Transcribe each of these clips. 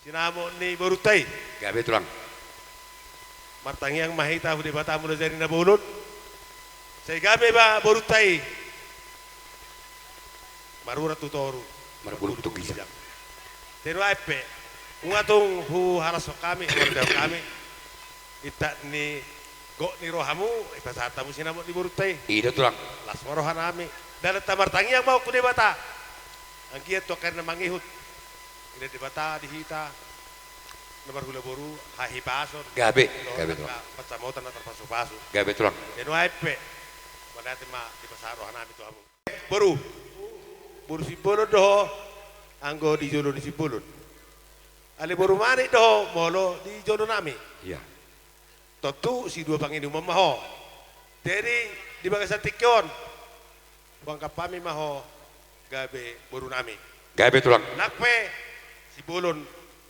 Sinamo ni Borutay. Gabi tulang. Martangiang mahita hudi bata mula dari nabulod. Say gabi ba Borutay. Marura tutoru. Marbulog tugisa. Teno ape. Ungatong hu haraso kami, warga kami. Ita ni go ni rohamu, ipasata mo sinamo ni Borutay. Ida tulang. Las morohan nami. Dalam tamartangiang mau kuni bata. Ang kiat to karena mangihut. Ida di bata dihita. Nomor gula boru hahipason. Gabi tulang. Pacamotan na terpasu-pasu. Gabi tulang. Teno ape. Manati ma di pasaro hanami to amu. Boru. Boru sipulun doho. Anggo di jono di sipulun. Ali boru mani doho molo di jono nami. Iya. Tentu si dua bang ini memaho. Jadi di bagasan tikyon. Bang kapami maho gabe boru nami. Gabi tulang. Nakpe si bolon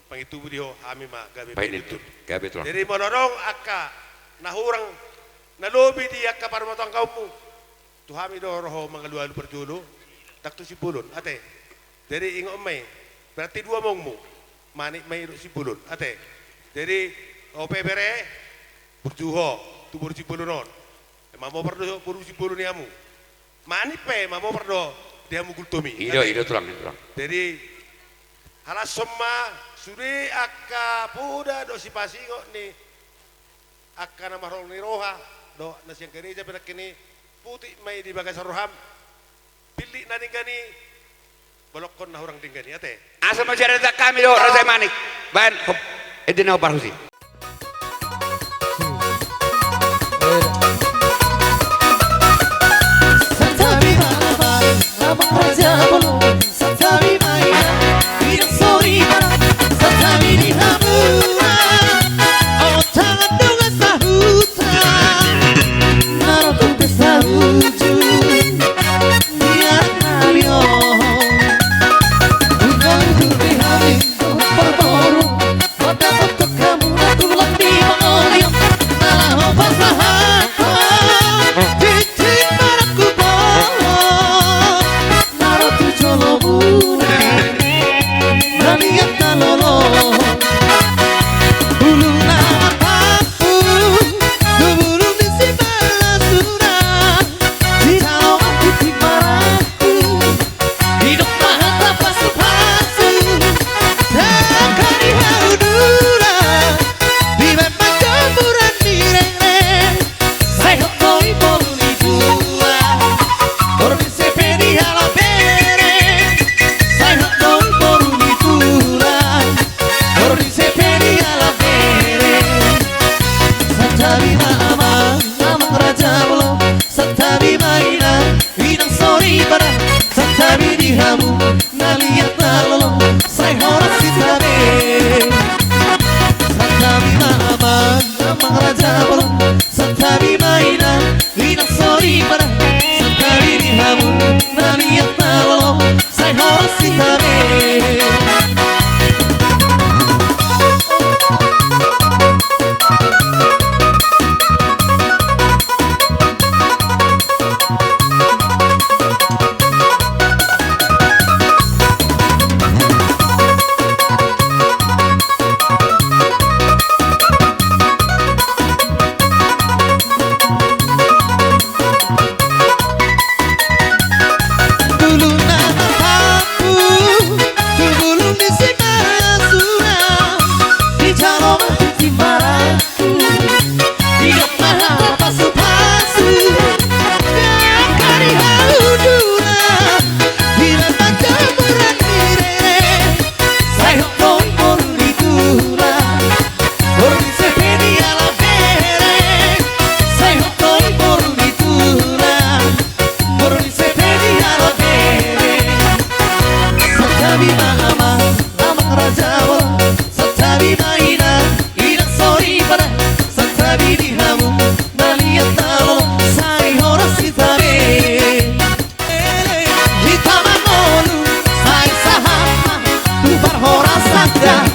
pangitubo diho kami ma gabe Painitun. Gabi tulang. Jadi monorong akka nahurang nalobi di akka para matang kaumu. Tuhami do roho mangalu-alu perjulu. Takto si bolon ate. Jadi ingo may berarti dua mongmu. Manik may si bolon ate. Jadi ope bere berjuho tu boru si bolon non. Mamo perdo boru si bolon yamu. Manik pe mamo perdo dia mukul tomi. Ida tulang. Jadi halas semua suri akka puda do si pasingo ni akka na marol ni roha do na siyang gereja pina kini puti may di bagas roham pili na gani balokon na hurang dinggani ate. Asa masyarakat kami do Rasay Manik. Bahan edin ako parhusi. Horas atrás